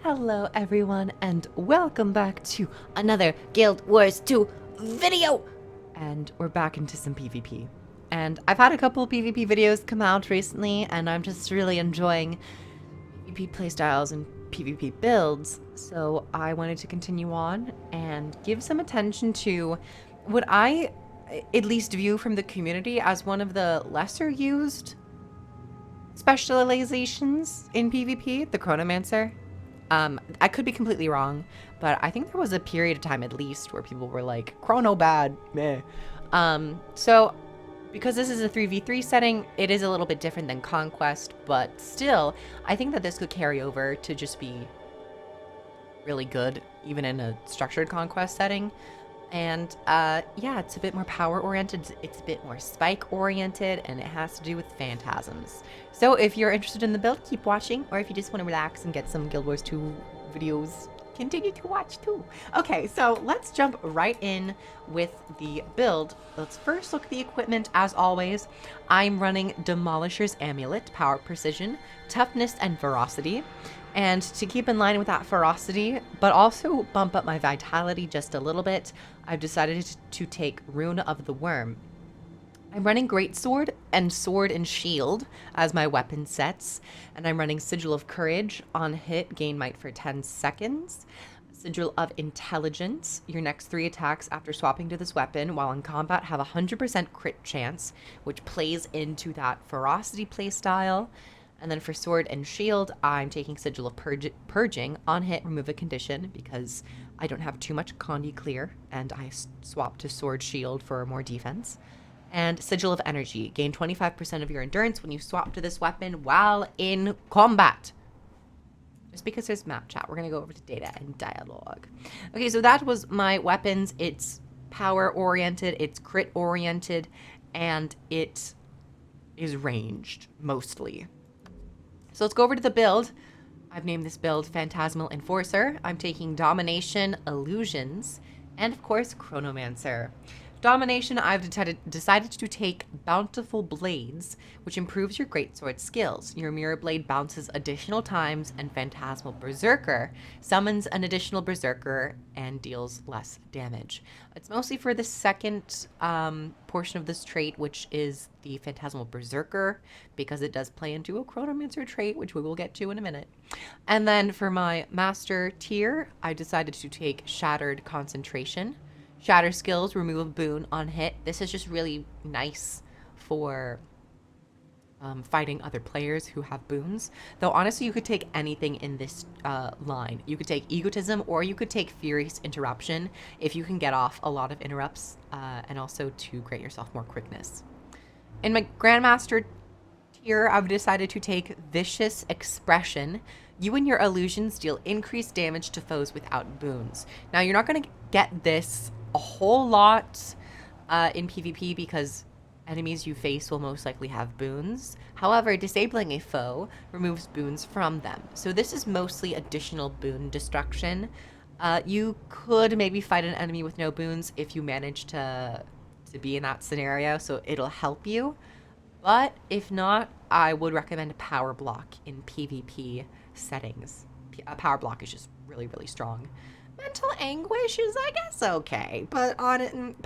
Hello everyone and welcome back to another Guild Wars 2 video! And we're back into some PvP. And I've had a couple of PvP videos come out recently and I'm just really enjoying PvP playstyles and PvP builds. So I wanted to continue on and give some attention to what I at least view from the community as one of the lesser used specializations in PvP, the Chronomancer. I could be completely wrong, but I think there was a period of time at least where people were like, Chrono bad, meh. So because this is a 3v3 setting, it is a little bit different than Conquest, but still, I think that this could carry over to just be really good, even in a structured Conquest setting. And yeah, it's a bit more power oriented, it's a bit more spike oriented, and it has to do with Phantasms. So if you're interested in the build, keep watching, or if you just want to relax and get some Guild Wars 2 videos, continue to watch too. Okay, so let's jump right in with the build. Let's first look at the equipment. As always, I'm running Demolisher's Amulet, Power, Precision, Toughness, and Ferocity. And to keep in line with that ferocity, but also bump up my vitality just a little bit, I've decided to take Rune of the Worm. I'm running Greatsword and Sword and Shield as my weapon sets, and I'm running Sigil of Courage. On hit, gain might for 10 seconds. Sigil of Intelligence. Your next 3 attacks after swapping to this weapon while in combat have a 100% crit chance, which plays into that ferocity playstyle. And then for Sword and Shield, I'm taking Sigil of Purging. On hit, remove a condition because I don't have too much Condi clear, and I swap to Sword Shield for more defense. And Sigil of Energy. Gain 25% of your endurance when you swap to this weapon while in combat. Just because there's map chat, we're going to go over to data and dialogue. Okay, so that was my weapons. It's power oriented, it's crit oriented, and it is ranged mostly. So let's go over to the build. I've named this build Phantasmal Enforcer. I'm taking Domination, Illusions, and of course Chronomancer. Domination, I've decided to take Bountiful Blades, which improves your greatsword skills. Your Mirror Blade bounces additional times, and Phantasmal Berserker summons an additional Berserker and deals less damage. It's mostly for the second portion of this trait, which is the Phantasmal Berserker, because it does play into a Chronomancer trait, which we will get to in a minute. And then for my Master tier, I decided to take Shattered Concentration. Shatter skills, remove a boon on hit. This is just really nice for fighting other players who have boons. Though honestly, you could take anything in this line. You could take Egotism, or you could take Furious Interruption if you can get off a lot of interrupts, and also to grant yourself more quickness. In my Grandmaster tier, I've decided to take Vicious Expression. You and your illusions deal increased damage to foes without boons. Now, you're not going to get this a whole lot in PvP because enemies you face will most likely have boons. However, disabling a foe removes boons from them. So this is mostly additional boon destruction. You could maybe fight an enemy with no boons if you manage to be in that scenario, so it'll help you. But if not, I would recommend a Power Block in PvP settings. A Power Block is just really, really strong. Mental Anguish is, I guess, okay, but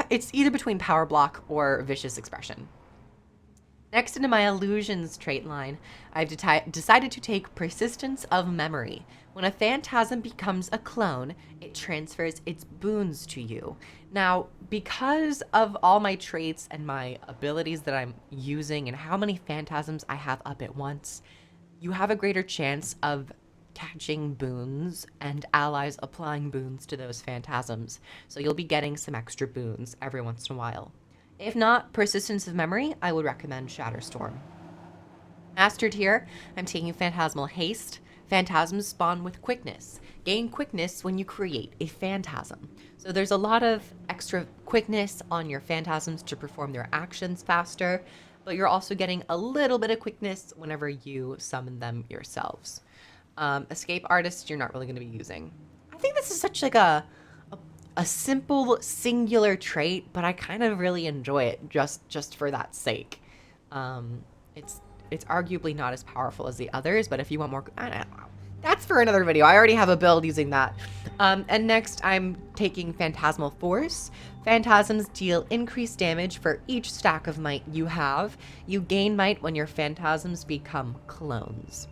it's either between Power Block or Vicious Expression. Next into my Illusions trait line, I've decided to take Persistence of Memory. When a phantasm becomes a clone, it transfers its boons to you. Now, because of all my traits and my abilities that I'm using and how many phantasms I have up at once, you have a greater chance of catching boons and allies applying boons to those phantasms. So you'll be getting some extra boons every once in a while. If not Persistence of Memory, I would recommend Shatterstorm. Master tier, I'm taking Phantasmal Haste. Phantasms spawn with quickness. Gain quickness when you create a phantasm. So there's a lot of extra quickness on your phantasms to perform their actions faster, but you're also getting a little bit of quickness whenever you summon them yourselves. Escape Artist, you're not really going to be using. I think this is such like a simple singular trait, but I kind of really enjoy it just for that sake. It's it's arguably not as powerful as the others, but if you want more, I don't know. That's for another video. I already have a build using that. And next, I'm taking Phantasmal Force. Phantasms deal increased damage for each stack of might you have. You gain might when your phantasms become clones.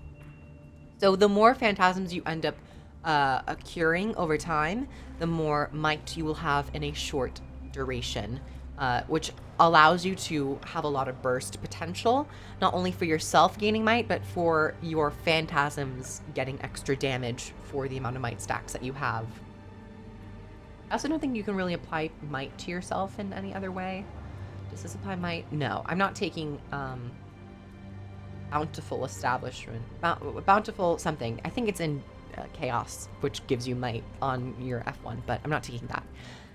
So the more phantasms you end up curing over time, the more might you will have in a short duration, which allows you to have a lot of burst potential, not only for yourself gaining might, but for your phantasms getting extra damage for the amount of might stacks that you have. I also don't think you can really apply might to yourself in any other way. Does this apply might? No, I'm not taking Bountiful Establishment. Bountiful something. I think it's in Chaos, which gives you might on your F1, but I'm not taking that.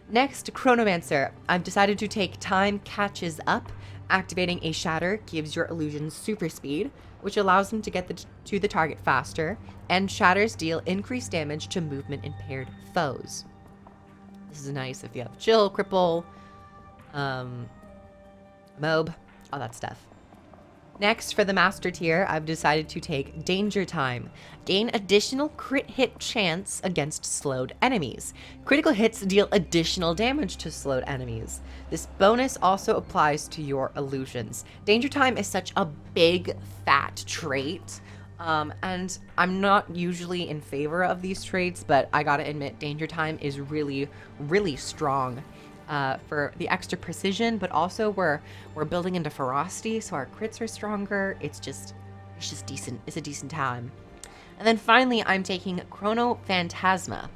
Next, Chronomancer. I've decided to take Time Catches Up. Activating a Shatter gives your illusions super speed, which allows them to get to the target faster, and Shatters deal increased damage to movement impaired foes. This is nice if you have Chill, Cripple, Mob, all that stuff. Next, for the Master tier, I've decided to take Danger Time. Gain additional crit hit chance against slowed enemies. Critical hits deal additional damage to slowed enemies. This bonus also applies to your illusions. Danger Time is such a big, fat trait. And I'm not usually in favor of these traits, but I gotta admit, Danger Time is really, really strong. For the extra precision, but also we're building into ferocity, so our crits are stronger. It's just decent. It's a decent time. And then finally, I'm taking Chrono Phantasma.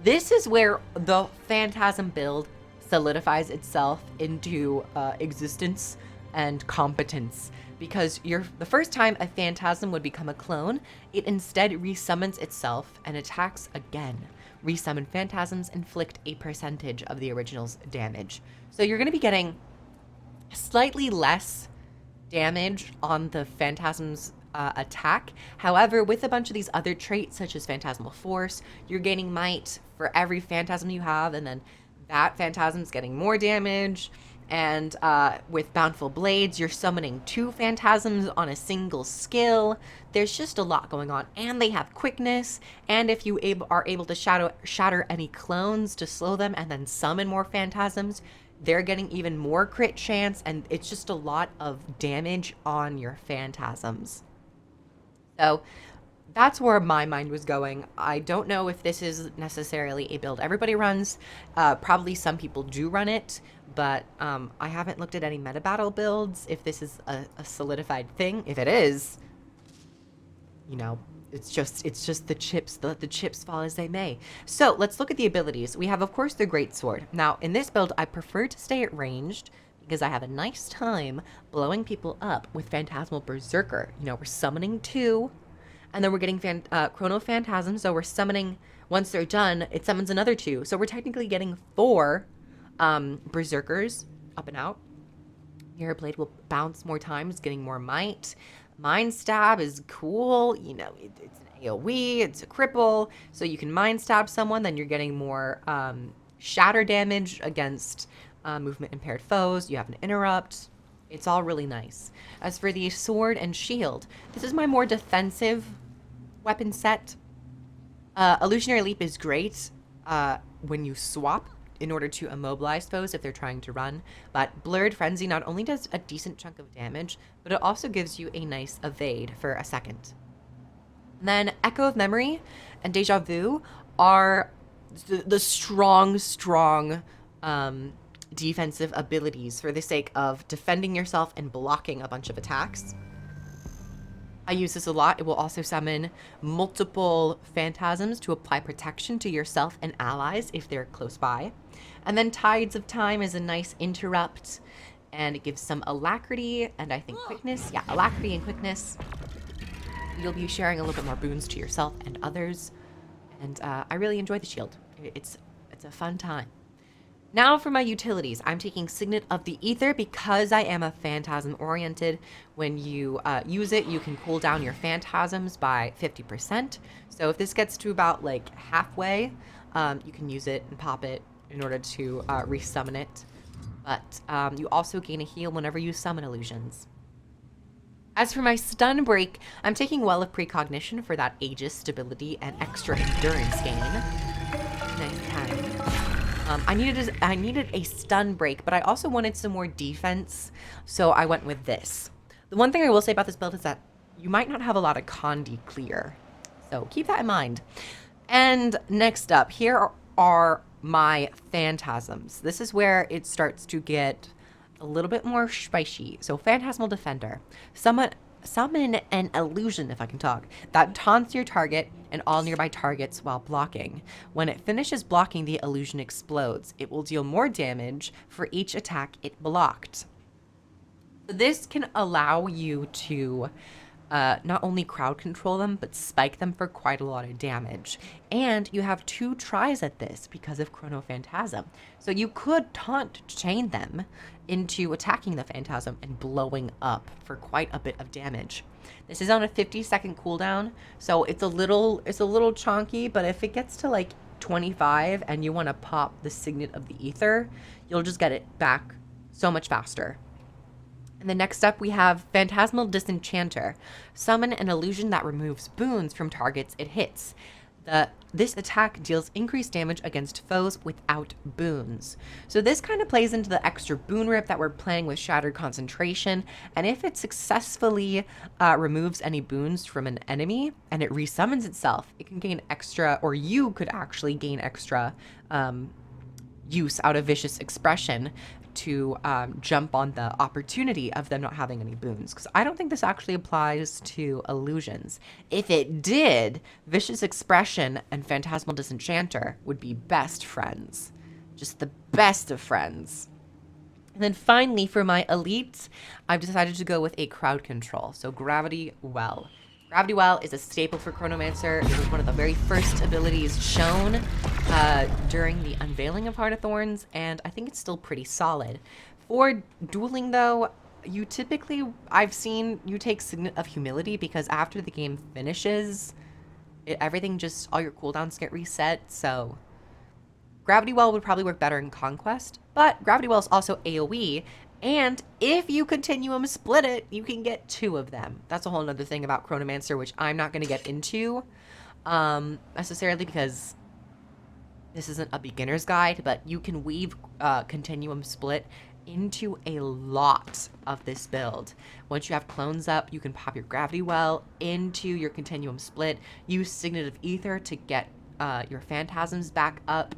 This is where the Phantasm build solidifies itself into existence and competence. Because the first time a Phantasm would become a clone, it instead resummons itself and attacks again. Resummon Phantasms inflict a percentage of the original's damage. So you're going to be getting slightly less damage on the Phantasm's attack. However, with a bunch of these other traits, such as Phantasmal Force, you're gaining might for every Phantasm you have, and then that Phantasm's getting more damage. And with Bountiful Blades, you're summoning 2 Phantasms on a single skill. There's just a lot going on. And they have quickness. And if you are able to shatter any clones to slow them and then summon more Phantasms, they're getting even more crit chance. And it's just a lot of damage on your Phantasms. So that's where my mind was going. I don't know if this is necessarily a build everybody runs. Probably some people do run it, but I haven't looked at any meta battle builds if this is a solidified thing. If it is, you know, it's just the chips. Let the chips fall as they may. So let's look at the abilities. We have, of course, the Greatsword. Now, in this build, I prefer to stay at ranged because I have a nice time blowing people up with Phantasmal Berserker. You know, we're summoning 2. And then we're getting Chrono Phantasm, so we're summoning, once they're done, it summons another 2. So we're technically getting 4 Berserkers up and out. Your blade will bounce more times, getting more might. Mind Stab is cool. You know, it's an AoE, it's a cripple. So you can Mind Stab someone, then you're getting more shatter damage against movement impaired foes. You have an interrupt. It's all really nice. As for the sword and shield, this is my more defensive weapon set. Illusionary Leap is great when you swap in order to immobilize foes if they're trying to run, but Blurred Frenzy not only does a decent chunk of damage, but it also gives you a nice evade for a second. And then Echo of Memory and Deja Vu are the strong defensive abilities for the sake of defending yourself and blocking a bunch of attacks. I use this a lot. It will also summon multiple Phantasms to apply protection to yourself and allies if they're close by. And then Tides of Time is a nice interrupt, and it gives some alacrity and I think quickness. Yeah, alacrity and quickness. You'll be sharing a little bit more boons to yourself and others. And I really enjoy the shield. It's a fun time. Now for my utilities. I'm taking Signet of the Ether because I am a Phantasm oriented. When you use it, you can cool down your Phantasms by 50%. So if this gets to about like halfway, you can use it and pop it in order to resummon it. But you also gain a heal whenever you summon illusions. As for my stun break, I'm taking Well of Precognition for that Aegis stability and extra endurance gain. Nice 10. I needed a stun break, but I also wanted some more defense, so I went with this. The one thing I will say about this build is that you might not have a lot of Condi clear, so keep that in mind. And next up, here are my Phantasms. This is where it starts to get a little bit more spicy. So Phantasmal Defender. Summon an illusion, if I can talk, that taunts your target and all nearby targets while blocking. When it finishes blocking, the illusion explodes. It will deal more damage for each attack it blocked. This can allow you to not only crowd control them, but spike them for quite a lot of damage. And you have 2 tries at this because of Chrono Phantasm. So you could taunt chain them into attacking the Phantasm and blowing up for quite a bit of damage. This is on a 50-second cooldown, so it's a little chonky, but if it gets to like 25 and you want to pop the Signet of the Ether, you'll just get it back so much faster. And then next up we have Phantasmal Disenchanter. Summon an illusion that removes boons from targets it hits. This attack deals increased damage against foes without boons. So this kind of plays into the extra boon rip that we're playing with Shattered Concentration. And if it successfully removes any boons from an enemy and it resummons itself, it can gain extra, or you could actually gain extra use out of Vicious Expression to jump on the opportunity of them not having any boons. Because I don't think this actually applies to illusions. If it did, Vicious Expression and Phantasmal Disenchanter would be best friends. Just the best of friends. And then finally, for my elites, I've decided to go with a crowd control. So Gravity Well. Gravity Well is a staple for Chronomancer. It was one of the very first abilities shown during the unveiling of Heart of Thorns, and I think it's still pretty solid. For dueling, though, I've seen you take Signet of Humility, because after the game finishes, all your cooldowns get reset, so Gravity Well would probably work better in Conquest, but Gravity Well is also AoE, and if you continuum split it, you can get 2 of them. That's a whole nother thing about Chronomancer, which I'm not going to get into necessarily, because this isn't a beginner's guide, but you can weave continuum split into a lot of this build. Once you have clones up, you can pop your Gravity Well into your continuum split, use Signet of Ether to get your Phantasms back up,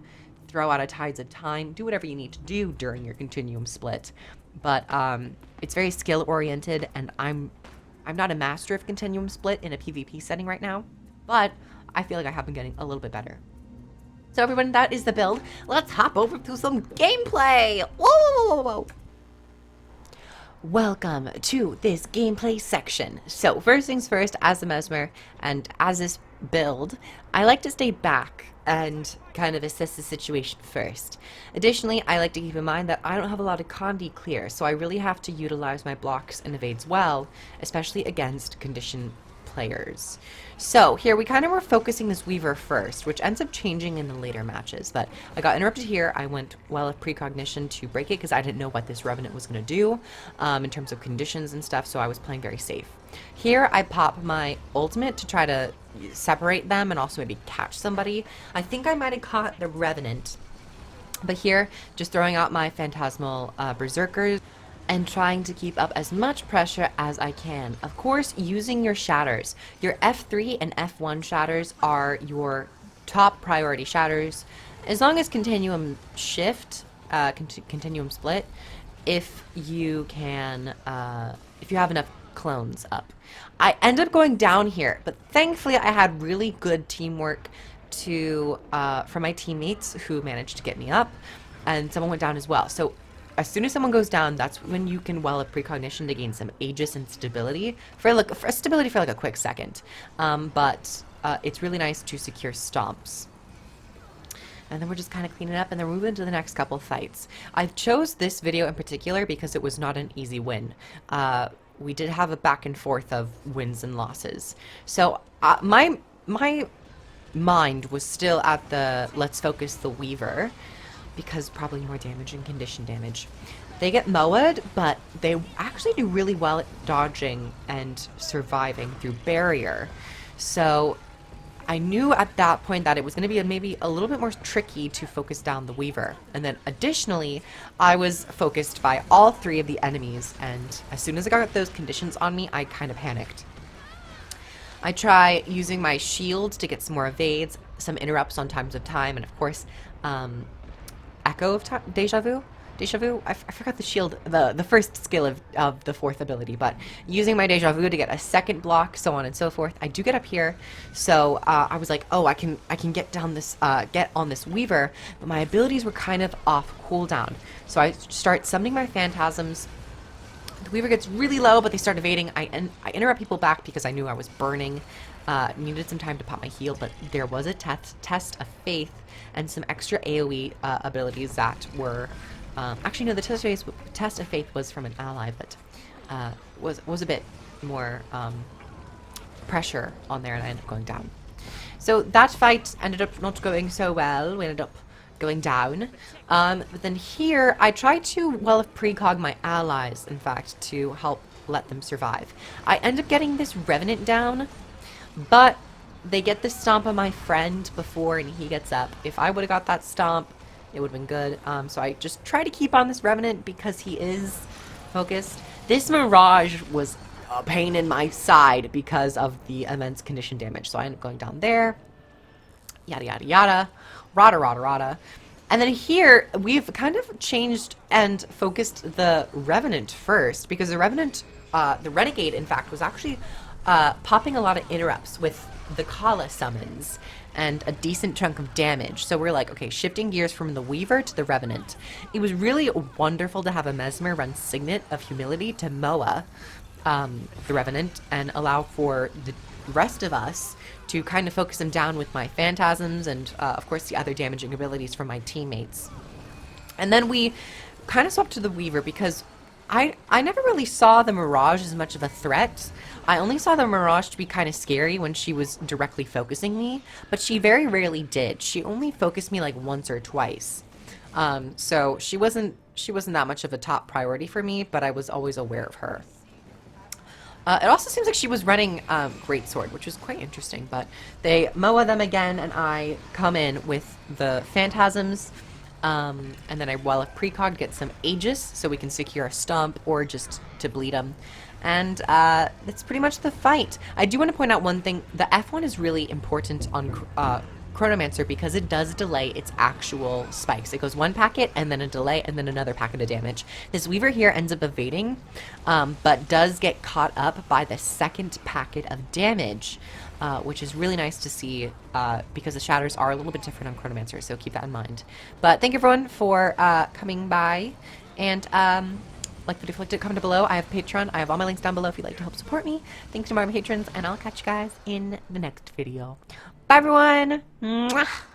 throw out a Tides of Time, do whatever you need to do during your continuum split. But it's very skill oriented, and I'm not a master of continuum split in a PvP setting right now, but I feel like I have been getting a little bit better. So everyone, that is the build. Let's hop over to some gameplay. Whoa, whoa, whoa, whoa. Welcome to this gameplay section. So first things first, as the Mesmer and as this build, I like to stay back and kind of assess the situation first. Additionally, I like to keep in mind that I don't have a lot of Condi clear, so I really have to utilize my blocks and evades well, especially against condition players. So here we kind of were focusing this Weaver first, which ends up changing in the later matches, but I got interrupted here. I went Well of Precognition to break it because I didn't know what this Revenant was going to do in terms of conditions and stuff, so I was playing very safe. Here I pop my ultimate to try to separate them and also maybe catch somebody. I think I might have caught the Revenant, but here just throwing out my Phantasmal Berserkers and trying to keep up as much pressure as I can. Of course, using your shatters. Your F3 and F1 shatters are your top priority shatters. As long as continuum shift, continuum split, if you can, if you have enough clones up. I end up going down here, but thankfully I had really good teamwork from my teammates who managed to get me up, and someone went down as well. So as soon as someone goes down, that's when you can Well of Precognition to gain some Aegis and stability for stability for like a quick second. But it's really nice to secure stomps. And then we're just kind of cleaning up and then we're moving to the next couple fights. I chose this video in particular because it was not an easy win. We did have a back and forth of wins and losses. So my mind was still at the let's focus the Weaver, because probably more damage and condition damage. They get mowed, but they actually do really well at dodging and surviving through barrier. So I knew at that point that it was going to be maybe a little bit more tricky to focus down the Weaver. And then additionally, I was focused by all three of the enemies, and as soon as I got those conditions on me, I kind of panicked. I try using my shield to get some more evades, some interrupts on times of time, and of course, Echo of Deja Vu? Deja Vu? I forgot the shield, the first skill of the fourth ability, but using my Deja Vu to get a second block, so on and so forth. I do get up here, so I was like, oh, I can get down this, get on this Weaver, but my abilities were kind of off cooldown. So I start summoning my Phantasms. The Weaver gets really low, but they start evading. I interrupt people back because I knew I was burning. Needed some time to pop my heal, but there was a test of faith and some extra AoE abilities that were... actually, no, the test of faith was from an ally, but was a bit more pressure on there, and I ended up going down. So that fight ended up not going so well. We ended up going down. But then here, I tried to, well, precog my allies, in fact, to help let them survive. I end up getting this Revenant down, but they get the stomp on my friend before, and he gets up. If I would have got that stomp, it would have been good. So I just try to keep on this Revenant because he is focused. This Mirage was a pain in my side because of the immense condition damage. So I end up going down there. Yada, yada, yada. Rada, rada, rada. And then here, we've kind of changed and focused the Revenant first, because the Revenant, the Renegade, in fact, was actually popping a lot of interrupts with the Kala summons and a decent chunk of damage. So we're like, okay, shifting gears from the Weaver to the Revenant. It was really wonderful to have a Mesmer run Signet of Humility to Moa, the Revenant, and allow for the rest of us to kind of focus him down with my Phantasms and, of course, the other damaging abilities from my teammates. And then we kind of swapped to the Weaver because I never really saw the Mirage as much of a threat. I only saw the Mirage to be kind of scary when she was directly focusing me, but she very rarely did. She only focused me like once or twice. So she wasn't that much of a top priority for me, but I was always aware of her. It also seems like she was running Greatsword, which was quite interesting, but they Moa them again, and I come in with the Phantasms, and then I, while precog, get some Aegis, so we can secure a stomp, or just to bleed them. And that's pretty much the fight. I do want to point out one thing. The F1 is really important on Chronomancer because it does delay its actual spikes. It goes one packet and then a delay and then another packet of damage. This Weaver here ends up evading, but does get caught up by the second packet of damage, which is really nice to see because the shatters are a little bit different on Chronomancer, so keep that in mind. But thank you everyone for coming by, and like the video, if you liked it, comment below. I have Patreon. I have all my links down below if you'd like to help support me. Thanks to my patrons, and I'll catch you guys in the next video. Bye, everyone. Mwah.